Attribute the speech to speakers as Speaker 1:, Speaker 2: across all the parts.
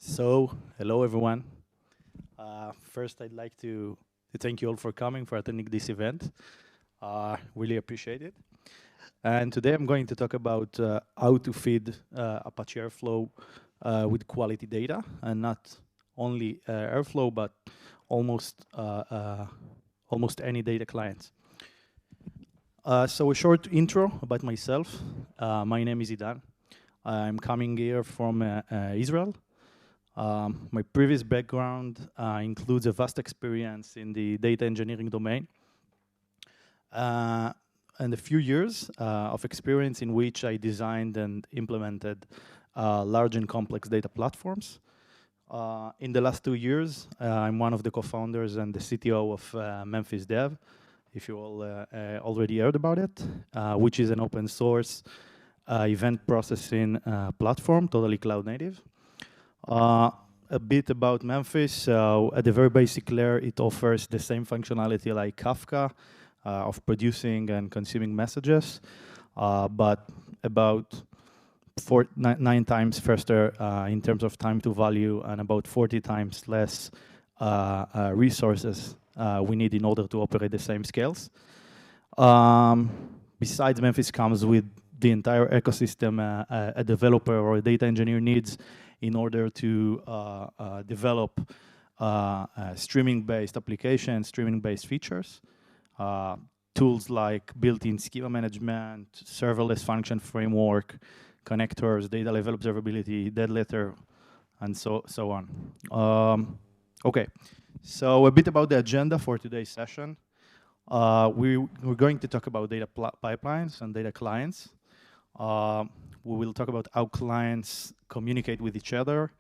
Speaker 1: Hello everyone. First, I'd like to thank you all for coming, for attending this event. Really appreciate it. And today I'm going to talk about how to feed Apache Airflow with quality data, and not only Airflow, but almost any data client. So a short intro about myself. My name is Idan. I'm coming here from Israel. My previous background includes a vast experience in the data engineering domain and a few years of experience in which I designed and implemented large and complex data platforms. In the last 2 years, I'm one of the co-founders and the CTO of memphis.dev, if you all already heard about it, which is an open source event processing platform, totally cloud native. A bit about Memphis. So at the very basic layer, it offers the same functionality like Kafka of producing and consuming messages, but about 9 times faster in terms of time to value, and about 40 times less resources we need in order to operate the same scales. Besides, Memphis comes with the entire ecosystem a developer or a data engineer needs in order to develop streaming-based applications, streaming-based features. Tools like built-in schema management, serverless function framework, connectors, data level observability, dead letter, and so on. Okay, so a bit about the agenda for today's session. We're going to talk about data pipelines and data clients. We will talk about how clients communicate with each other.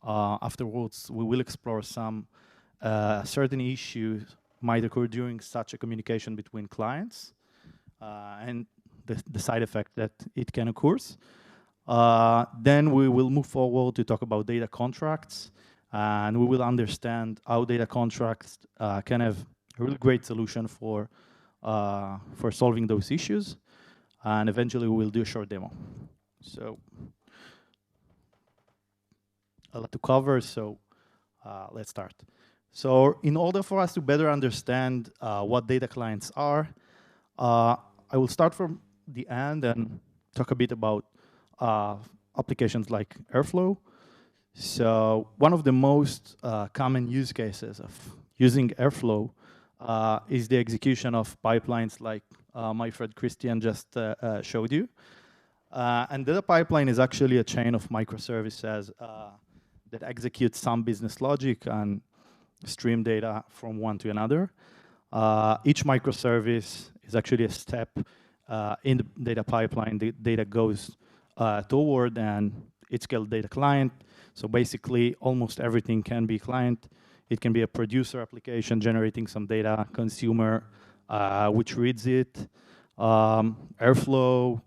Speaker 1: Afterwards, we will explore some certain issues might occur during such a communication between clients and the side effect that it can occur. Then we will move forward to talk about data contracts, and we will understand how data contracts can have a really great solution for solving those issues. And eventually we will do a short demo. So a lot to cover, so let's start. So in order for us to better understand what data clients are, I will start from the end and talk a bit about applications like Airflow. So one of the most common use cases of using Airflow is the execution of pipelines like my friend Christian just showed you. And data pipeline is actually a chain of microservices that execute some business logic and stream data from one to another. Each microservice is actually a step in the data pipeline the data goes toward, and it's called data client. So basically, almost everything can be client. It can be a producer application generating some data, consumer, which reads it, Airflow,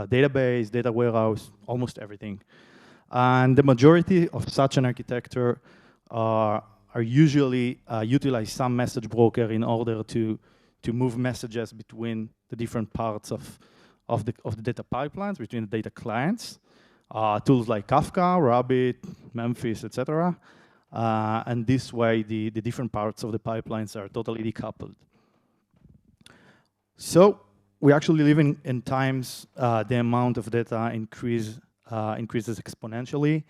Speaker 1: database, data warehouse, almost everything. And the majority of such an architecture are usually utilize some message broker in order to move messages between the different parts of the data pipelines, between the data clients. Tools like Kafka, Rabbit, Memphis, etc. And this way, the different parts of the pipelines are totally decoupled. So we actually live in times the amount of data increases exponentially,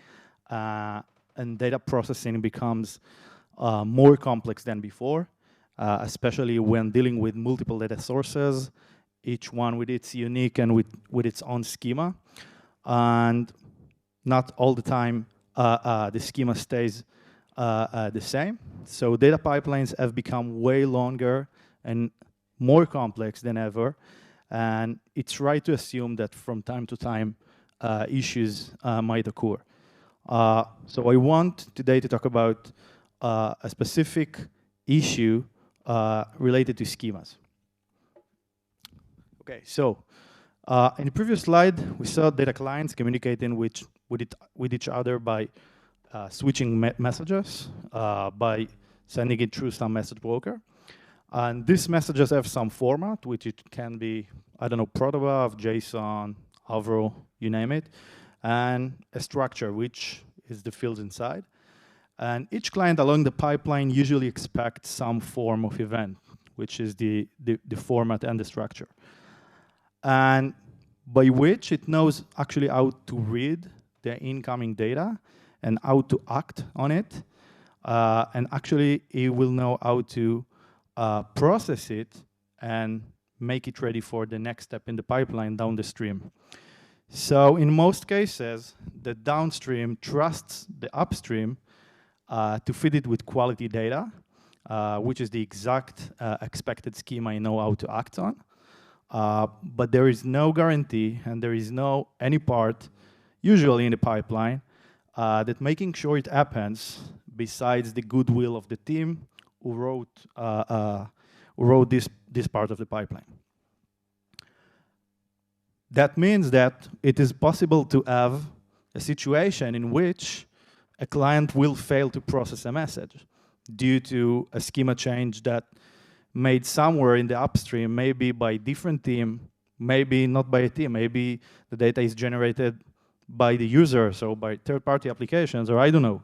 Speaker 1: and data processing becomes more complex than before, especially when dealing with multiple data sources, each one with its unique and with its own schema. And not all the time the schema stays the same. So data pipelines have become way longer and more complex than ever. And it's right to assume that from time to time, issues might occur. So I want today to talk about a specific issue related to schemas. Okay, so in the previous slide, we saw data clients communicating with each other by switching messages, by sending it through some message broker. And these messages have some format, which it can be, I don't know, protobuf, JSON, Avro, you name it, and a structure, which is the fields inside. And each client along the pipeline usually expects some form of event, which is the format and the structure. And by which it knows actually how to read the incoming data and how to act on it. And actually, it will know how to process it and make it ready for the next step in the pipeline down the stream. So in most cases, the downstream trusts the upstream to feed it with quality data, which is the exact expected schema I know how to act on. But there is no guarantee, and there is no any part, usually in the pipeline, that making sure it happens besides the goodwill of the team who wrote this part of the pipeline. That means that it is possible to have a situation in which a client will fail to process a message due to a schema change that made somewhere in the upstream, maybe by different team, maybe not by a team, maybe the data is generated by the users or by third-party applications, or I don't know.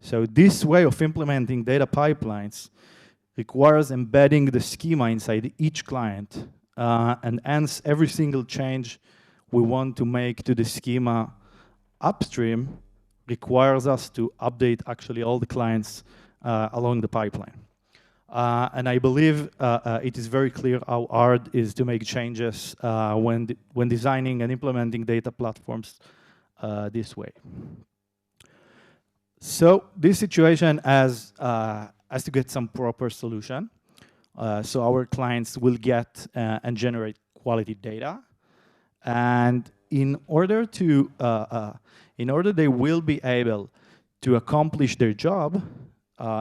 Speaker 1: So this way of implementing data pipelines requires embedding the schema inside each client, and hence every single change we want to make to the schema upstream requires us to update actually all the clients along the pipeline. And I believe it is very clear how hard it is to make changes when designing and implementing data platforms this way. So this situation has to get some proper solution. So our clients will get and generate quality data. And in order they will be able to accomplish their job,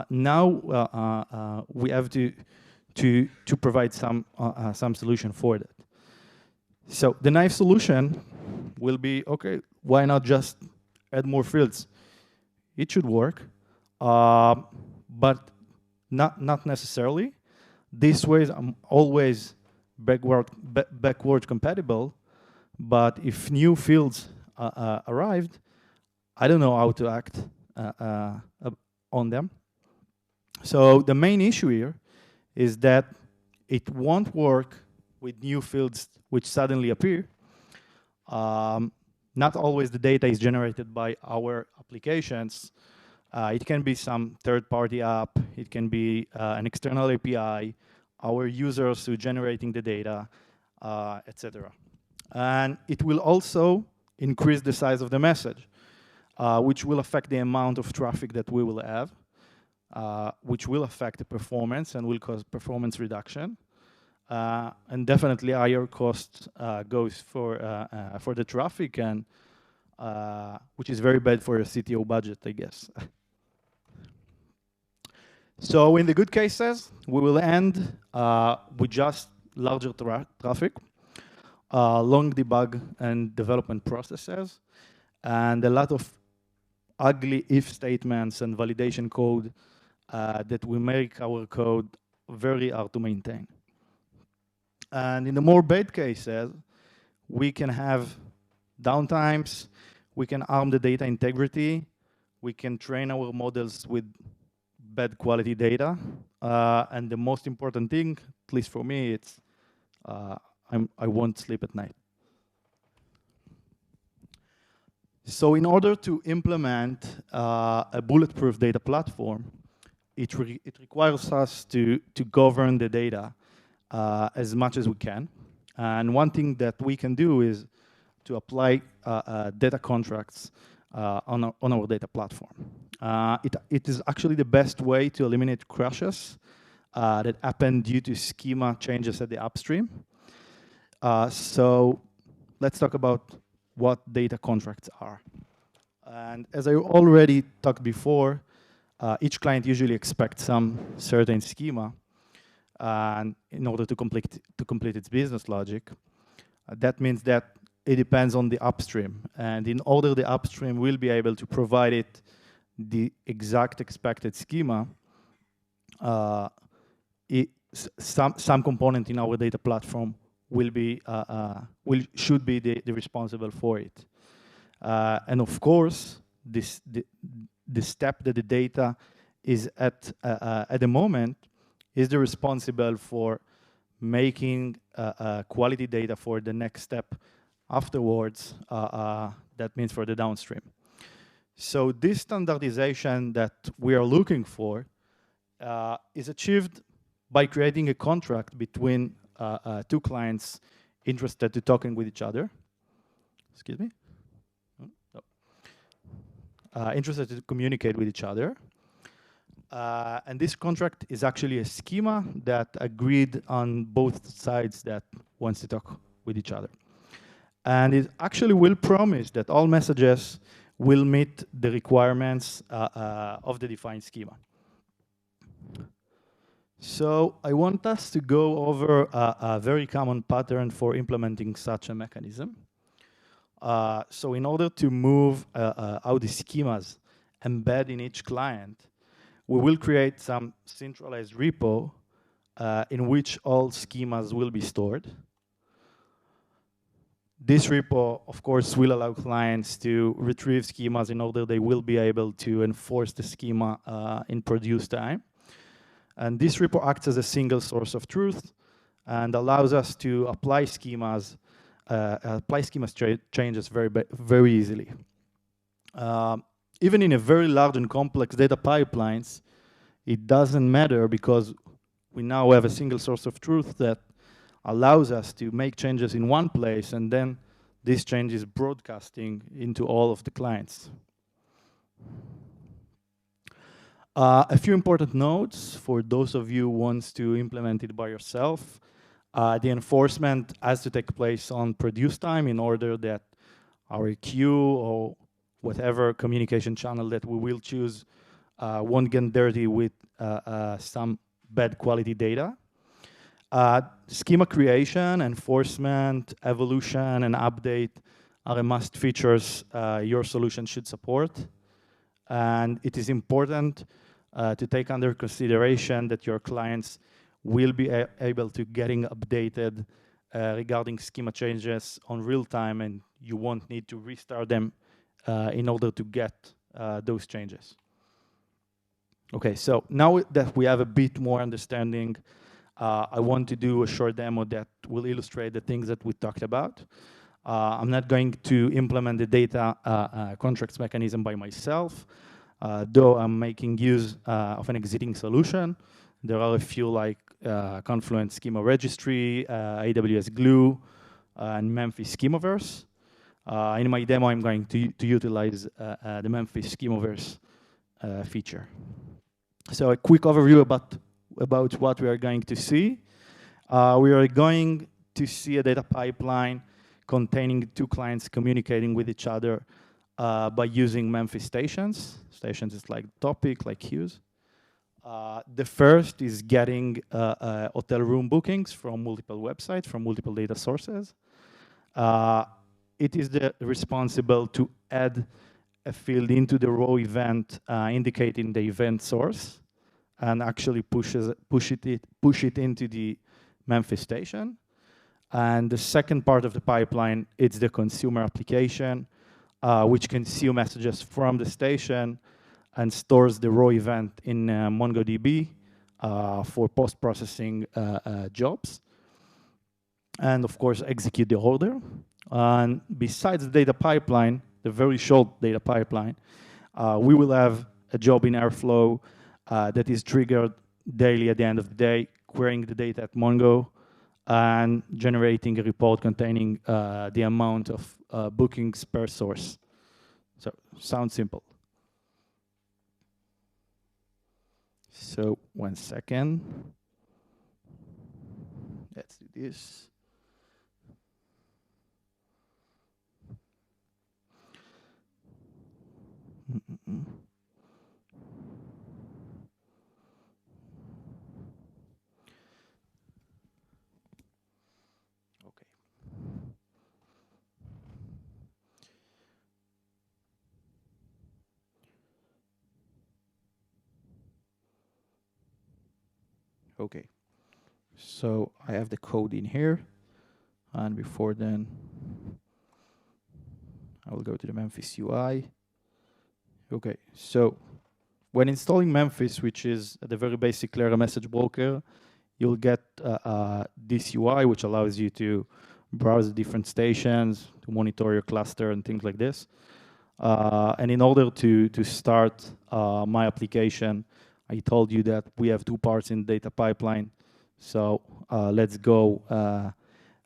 Speaker 1: now we have to provide some solution for that. So the naive solution will be, okay, why not just add more fields? It should work, but not necessarily. This way I'm always backward compatible, but if new fields arrived, I don't know how to act on them. So the main issue here is that it won't work with new fields which suddenly appear. Not always the data is generated by our applications. It can be some third-party app. It can be an external API, our users who are generating the data, etc. And it will also increase the size of the message, which will affect the amount of traffic that we will have, which will affect the performance and will cause performance reduction. And definitely higher cost goes for the traffic, and which is very bad for a CTO budget, I guess. So in the good cases, we will end with just larger traffic, long debug and development processes, and a lot of ugly if statements and validation code that will make our code very hard to maintain. And in the more bad cases, we can have downtimes, we can harm the data integrity, we can train our models with bad quality data, and the most important thing, at least for me, it's I won't sleep at night. So in order to implement a bulletproof data platform, it requires us to govern the data as much as we can. And one thing that we can do is to apply data contracts on our data platform. It is actually the best way to eliminate crashes that happen due to schema changes at the upstream. So let's talk about what data contracts are. And as I already talked before, each client usually expects some certain schema and in order to complete its business logic. That means that it depends on the upstream. And in order the upstream will be able to provide it the exact expected schema, some component in our data platform should be the responsible for it. And of course, the step that the data is at the moment is the responsible for making quality data for the next step afterwards. That means for the downstream. So this standardization that we are looking for is achieved by creating a contract between two clients interested to talking with each other. Excuse me. Interested to communicate with each other. And this contract is actually a schema that agreed on both sides that wants to talk with each other. And it actually will promise that all messages will meet the requirements of the defined schema. So I want us to go over a very common pattern for implementing such a mechanism. So in order to move how the schemas embed in each client, we will create some centralized repo in which all schemas will be stored. This repo, of course, will allow clients to retrieve schemas in order they will be able to enforce the schema in produce time. And this repo acts as a single source of truth and allows us to apply schemas changes very easily. Even in a very large and complex data pipelines, it doesn't matter because we now have a single source of truth that allows us to make changes in one place, and then this change is broadcasting into all of the clients. A few important notes for those of you who wants to implement it by yourself. The enforcement has to take place on produce time in order that our queue or whatever communication channel that we will choose won't get dirty with some bad quality data. Schema creation, enforcement, evolution, and update are a must features your solution should support. And it is important to take under consideration that your clients will be able to getting updated regarding schema changes on real time, and you won't need to restart them in order to get those changes. Okay, so now that we have a bit more understanding, I want to do a short demo that will illustrate the things that we talked about. I'm not going to implement the data contracts mechanism by myself, though I'm making use of an existing solution. There are a few like Confluent Schema Registry, AWS Glue, and Memphis Schemaverse. In my demo, I'm going to utilize the Memphis Schemaverse feature. So a quick overview about what we are going to see. We are going to see a data pipeline containing two clients communicating with each other by using Memphis stations. Stations is like topic, like queues. The first is getting hotel room bookings from multiple websites, from multiple data sources. It is responsible to add a field into the raw event indicating the event source and actually push it into the Memphis station. And the second part of the pipeline, it's the consumer application, which consumes messages from the station and stores the raw event in MongoDB for post-processing jobs. And of course, execute the order. And besides the data pipeline, the very short data pipeline, we will have a job in Airflow that is triggered daily at the end of the day, querying the data at Mongo and generating a report containing the amount of bookings per source. So, sounds simple. So, 1 second. Let's do this. Okay. Okay. So I have the code in here, and before then, I will go to the Memphis UI. Okay, so when installing Memphis, which is the very basic layer message broker, you'll get this UI, which allows you to browse different stations, to monitor your cluster and things like this. And in order to start my application, I told you that we have two parts in data pipeline. So let's go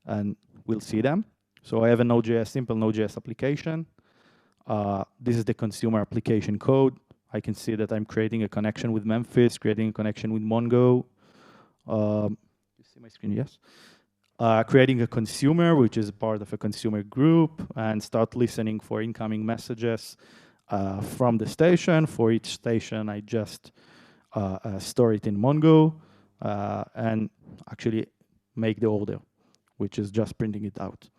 Speaker 1: and we'll see them. So I have a Node.js, simple Node.js application. This is the consumer application code. I can see that I'm creating a connection with Memphis, creating a connection with Mongo. You see my screen, yes? Creating a consumer, which is part of a consumer group, and start listening for incoming messages from the station. For each station, I just store it in Mongo and actually make the order, which is just printing it out.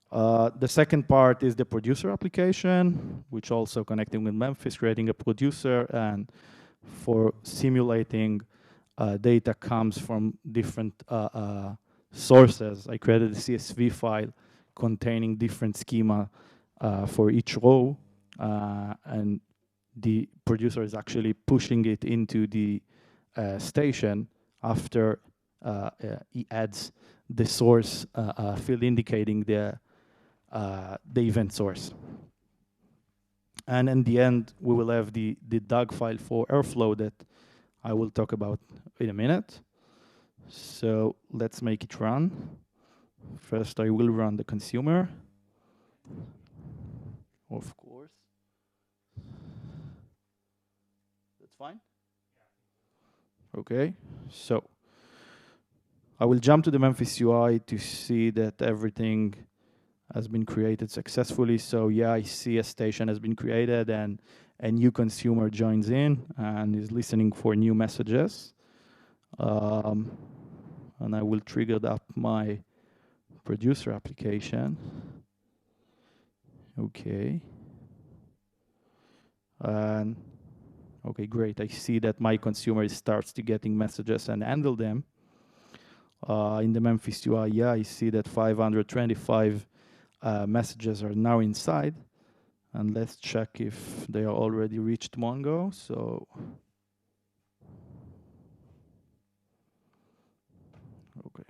Speaker 1: The second part is the producer application, which also connecting with Memphis, creating a producer, and for simulating data comes from different sources. I created a CSV file containing different schema for each row, and the producer is actually pushing it into the station after he adds the source field indicating the event source. And in the end, we will have the DAG file for Airflow that I will talk about in a minute. So let's make it run. First, I will run the consumer. Of course. That's fine? Okay, so I will jump to the Memphis UI to see that everything has been created successfully. So yeah, I see a station has been created and a new consumer joins in and is listening for new messages. And I will trigger up my producer application. Okay. And okay, great. I see that my consumer starts to getting messages and handle them. In the Memphis UI, yeah, I see that 525 messages are now inside. And let's check if they are already reached Mongo. So, okay.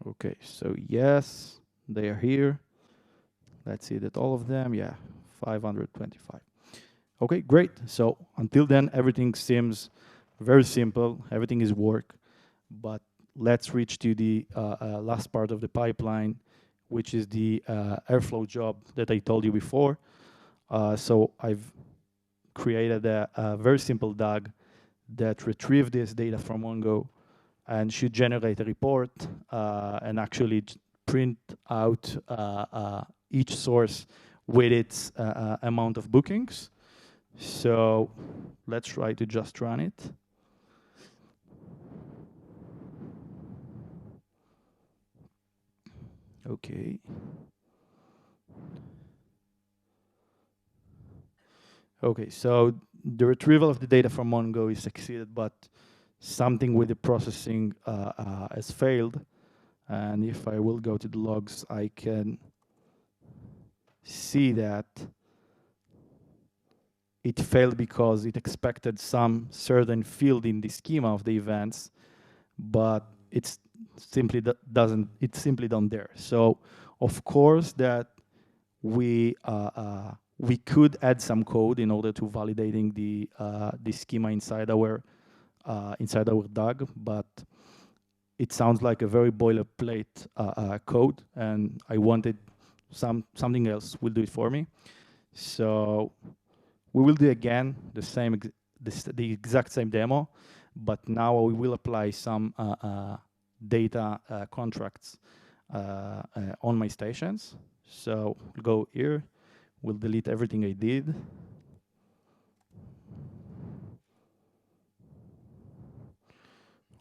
Speaker 1: Okay, so yes, they are here. Let's see that all of them, yeah, 525. Okay, great. So until then, everything seems very simple. Everything is work. But let's reach to the last part of the pipeline, which is the Airflow job that I told you before. So I've created a very simple DAG that retrieve this data from Mongo and should generate a report and actually print out each source with its amount of bookings. So let's try to just run it. Okay. Okay, so the retrieval of the data from Mongo is succeeded, but something with the processing has failed. And if I will go to the logs, I can see that it failed because it expected some certain field in the schema of the events, but it's simply doesn't. It's simply not there. So, of course, that we could add some code in order to validating the schema inside our DAG, but it sounds like a very boilerplate code, and I wanted something else will do it for me. So we will do again the exact same demo, but now we will apply some data contracts on my stations. So we'll go here, we'll delete everything I did.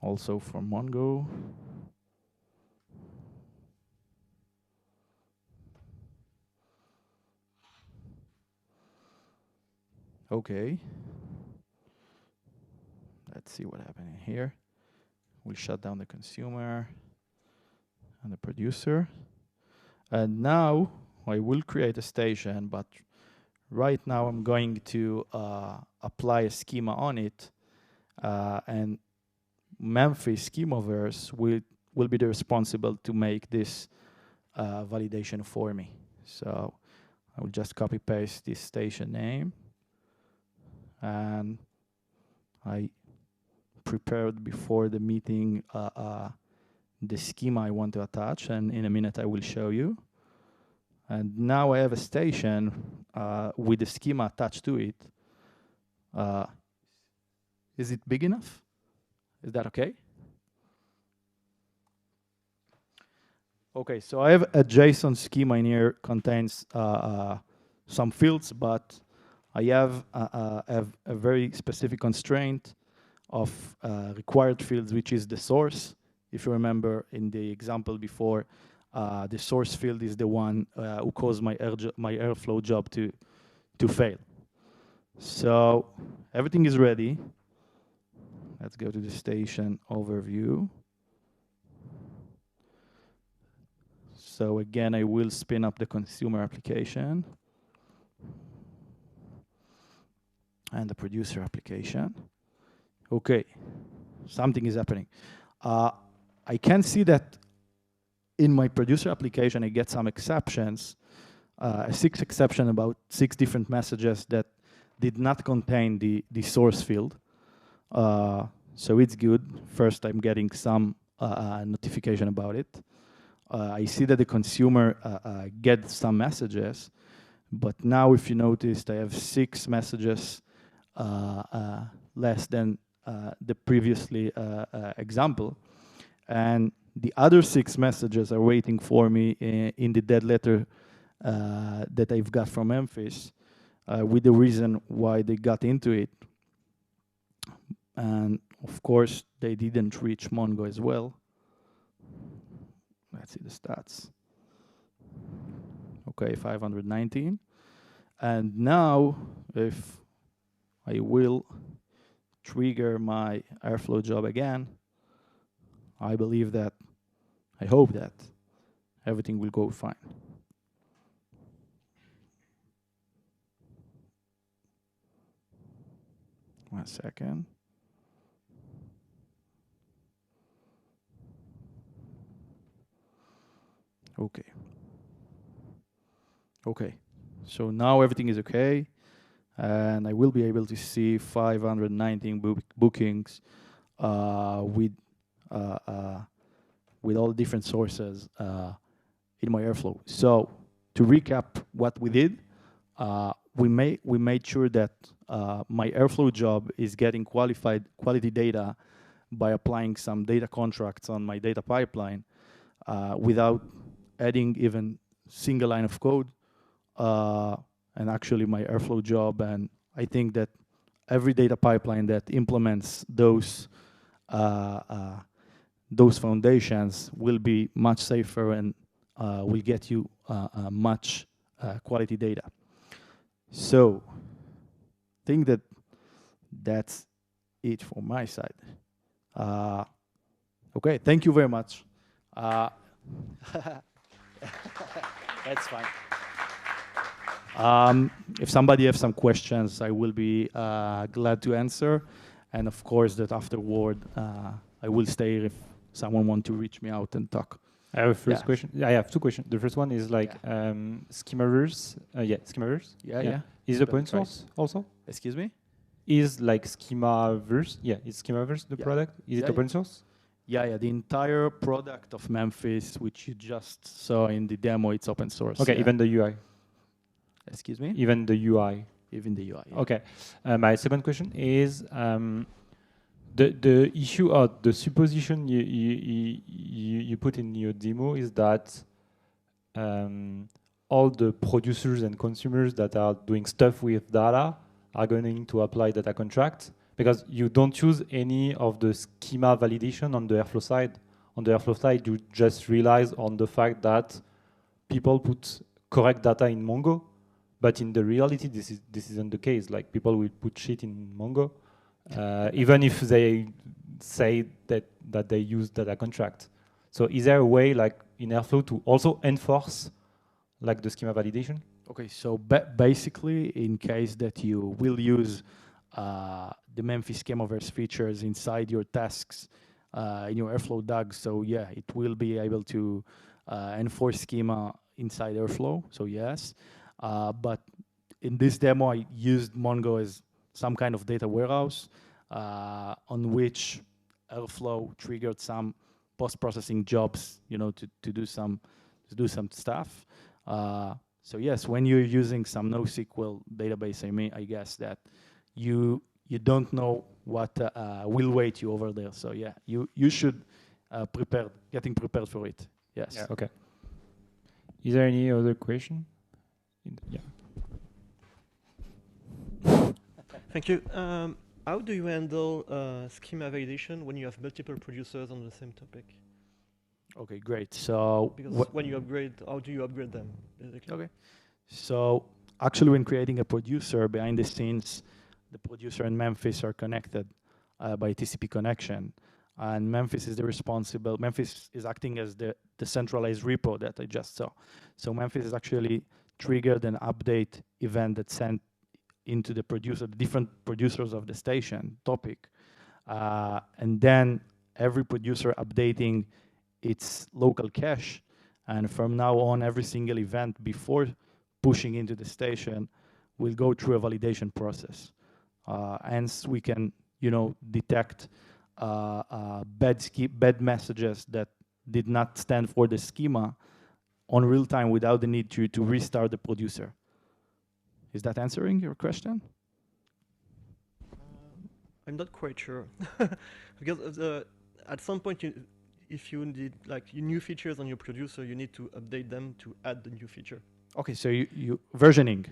Speaker 1: Also from Mongo. Okay. Let's see what happened in here. We'll shut down the consumer and the producer. And now I will create a station, but right now I'm going to apply a schema on it, and Memphis schemaverse will be the responsible to make this validation for me. So I will just copy paste this station name, and I prepared before the meeting the schema I want to attach, and in a minute I will show you. And now I have a station with the schema attached to it. Is it big enough? Is that okay? Okay, so I have a JSON schema in here, contains some fields, but I have a very specific constraint of required fields, which is the source. If you remember in the example before, the source field is the one who caused my Airflow job to fail. So everything is ready. Let's go to the station overview. So again, I will spin up the consumer application and the producer application. Okay, something is happening. I can see that in my producer application, I get some exceptions, 6 exceptions about 6 different messages that did not contain the source field. So it's good. First, I'm getting some notification about it. I see that the consumer gets some messages, but now if you noticed, I have 6 messages less than the previously example. And the other 6 messages are waiting for me in the dead letter that I've got from Memphis with the reason why they got into it. And of course, they didn't reach Mongo as well. Let's see the stats. Okay, 519. And now, if I will trigger my Airflow job again, I believe that, I hope that everything will go fine. One second. Okay. Okay. So now everything is okay, and I will be able to see 519 bookings with all different sources in my Airflow. So to recap what we did, we made sure that my Airflow job is getting quality data by applying some data contracts on my data pipeline without adding even single line of code. And actually my Airflow job, and I think that every data pipeline that implements those foundations will be much safer and will get you much quality data. So I think that that's it from my side. Okay, thank you very much. That's fine. If somebody has some questions, I will be glad to answer. And of course, that afterward, I will stay if someone wants to reach me out and talk.
Speaker 2: I have a first question. I have 2 questions. The first one is like Schemaverse. Schemaverse.
Speaker 1: Yeah.
Speaker 2: Is it open source also?
Speaker 1: Excuse me?
Speaker 2: Is like Schemaverse? Yeah, is Schemaverse the product? Is it open source?
Speaker 1: Yeah. The entire product of Memphis, which you just saw in the demo, it's open source.
Speaker 2: Okay, even the UI.
Speaker 1: Excuse me?
Speaker 2: Even the UI.
Speaker 1: Even the UI. Yeah.
Speaker 2: Okay. My second question is the issue or the supposition you put in your demo is that all the producers and consumers that are doing stuff with data are going to apply data contracts, because you don't use any of the schema validation on the Airflow side. On the Airflow side, you just realize on the fact that people put correct data in Mongo, but in the reality, this isn't the case. Like, people will put shit in Mongo, even if they say that they use data contract. So is there a way, like in Airflow, to also enforce like the schema validation?
Speaker 1: Okay, so basically, in case that you will use the Memphis schemaverse features inside your tasks in your Airflow DAG, so yeah, it will be able to enforce schema inside Airflow, so yes. But in this demo, I used Mongo as some kind of data warehouse on which Airflow triggered some post-processing jobs, you know, to do some stuff. So yes, when you're using some NoSQL database, I guess that you don't know what will wait you over there. So yeah, you should getting prepared for it. Yes.
Speaker 2: Yeah. Okay. Is there any other question? Yeah.
Speaker 3: Thank you. How do you handle schema validation when you have multiple producers on the same topic?
Speaker 1: Okay, great. So
Speaker 3: Because when you upgrade, how do you upgrade them, basically?
Speaker 1: Okay. So actually, when creating a producer behind the scenes, the producer and Memphis are connected by TCP connection, and Memphis is acting as the centralized repo that I just saw. So Memphis is actually triggered an update event that sent into the different producers of the station topic, and then every producer updating its local cache. And from now on, every single event before pushing into the station will go through a validation process. Hence, we can, you know, detect bad messages that did not stand for the schema on real time without the need to restart the producer. Is that answering your question?
Speaker 3: I'm not quite sure. Because at some point, if you need like new features on your producer, you need to update them to add the new feature.
Speaker 1: Okay, so you versioning.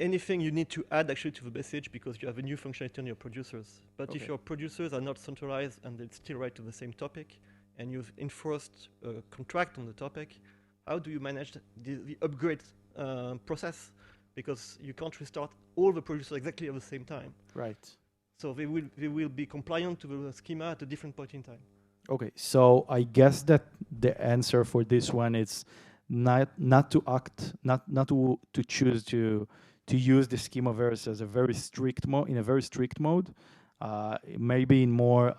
Speaker 3: Anything you need to add actually to the message because you have a new functionality on your producers. But
Speaker 1: Okay.
Speaker 3: if your producers are not centralized and they still write to the same topic, and you've enforced a contract on the topic, how do you manage the upgrade process? Because you can't restart all the producers exactly at the same time.
Speaker 1: Right.
Speaker 3: So they will be compliant to the schema at a different point in time.
Speaker 1: Okay, so I guess that the answer for this one is not to choose to use the schemaverse as a very strict mode in a very strict mode, maybe in more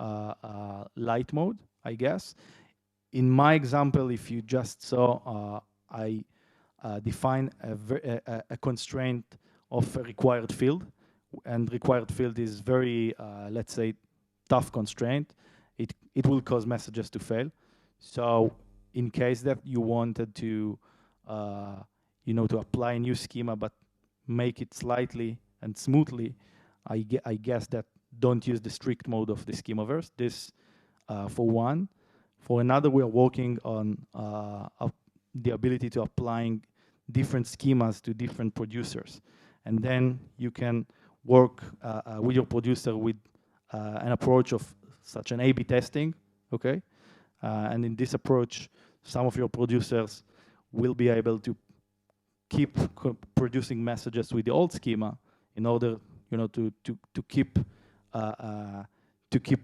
Speaker 1: light mode, I guess. In my example, if you just saw, I define a constraint of a required field, and required field is very, let's say, tough constraint. It will cause messages to fail. So in case that you wanted to, you know, to apply a new schema but make it slightly and smoothly, I guess that don't use the strict mode of the schemaverse. This for one. For another, we are working on the ability to applying different schemas to different producers. And then you can work with your producer with an approach of such an A/B testing, okay? And in this approach, some of your producers will be able to keep producing messages with the old schema in order, you know, to keep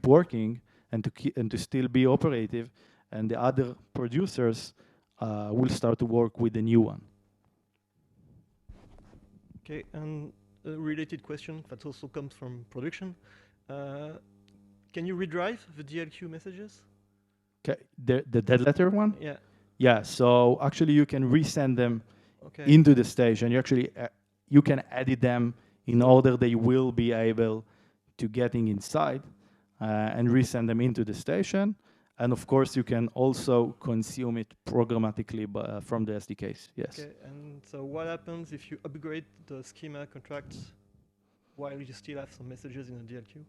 Speaker 1: working and to still be operative, and the other producers will start to work with the new one.
Speaker 3: Okay, and a related question that also comes from production. Can you redrive the DLQ messages?
Speaker 1: Okay, the dead letter one?
Speaker 3: Yeah.
Speaker 1: Yeah, so actually you can resend them
Speaker 3: Okay.
Speaker 1: into the station. You actually, you can edit them in order they will be able to getting inside and resend them into the station. And of course, you can also consume it programmatically from the SDKs, yes.
Speaker 3: Okay, and so what happens if you upgrade the schema contracts while you still have some messages in the DLQ?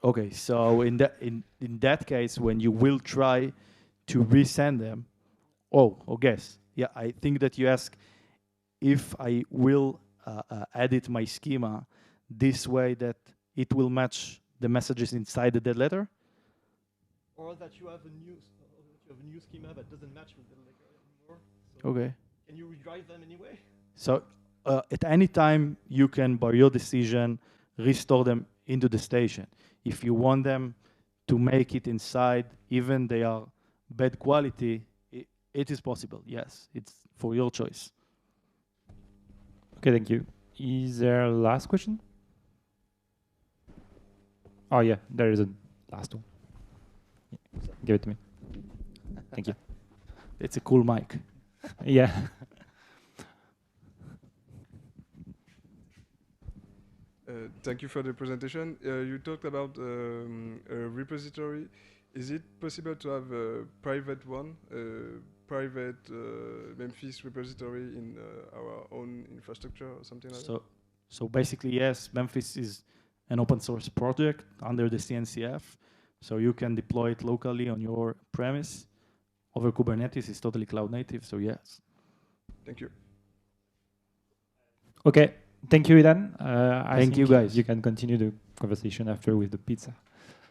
Speaker 1: Okay, so in that case, when you will try to resend them, guess. Yeah, I think that you ask if I will edit my schema this way that it will match the messages inside the dead letter.
Speaker 3: Or that you have a new schema that doesn't match with the letter anymore. So
Speaker 1: Okay.
Speaker 3: can you redrive them anyway?
Speaker 1: So at any time, you can, by your decision, restore them into the station. If you want them to make it inside, even they are bad quality, it is possible, yes. It's for your choice.
Speaker 2: Okay, thank you. Is there a last question? Oh yeah, there is a last one. Give it to me. Thank you.
Speaker 1: It's a cool mic.
Speaker 2: Yeah.
Speaker 4: Thank you for the presentation. You talked about a repository. Is it possible to have a private one, private Memphis repository in our own infrastructure or something like that?
Speaker 1: So basically, yes, Memphis is an open source project under the CNCF. So you can deploy it locally on your premise over Kubernetes. It's totally cloud native. So yes.
Speaker 4: Thank you.
Speaker 2: Okay. Thank you, Idan.
Speaker 1: Thank you,
Speaker 2: think
Speaker 1: guys.
Speaker 2: You can continue the conversation after with the pizza.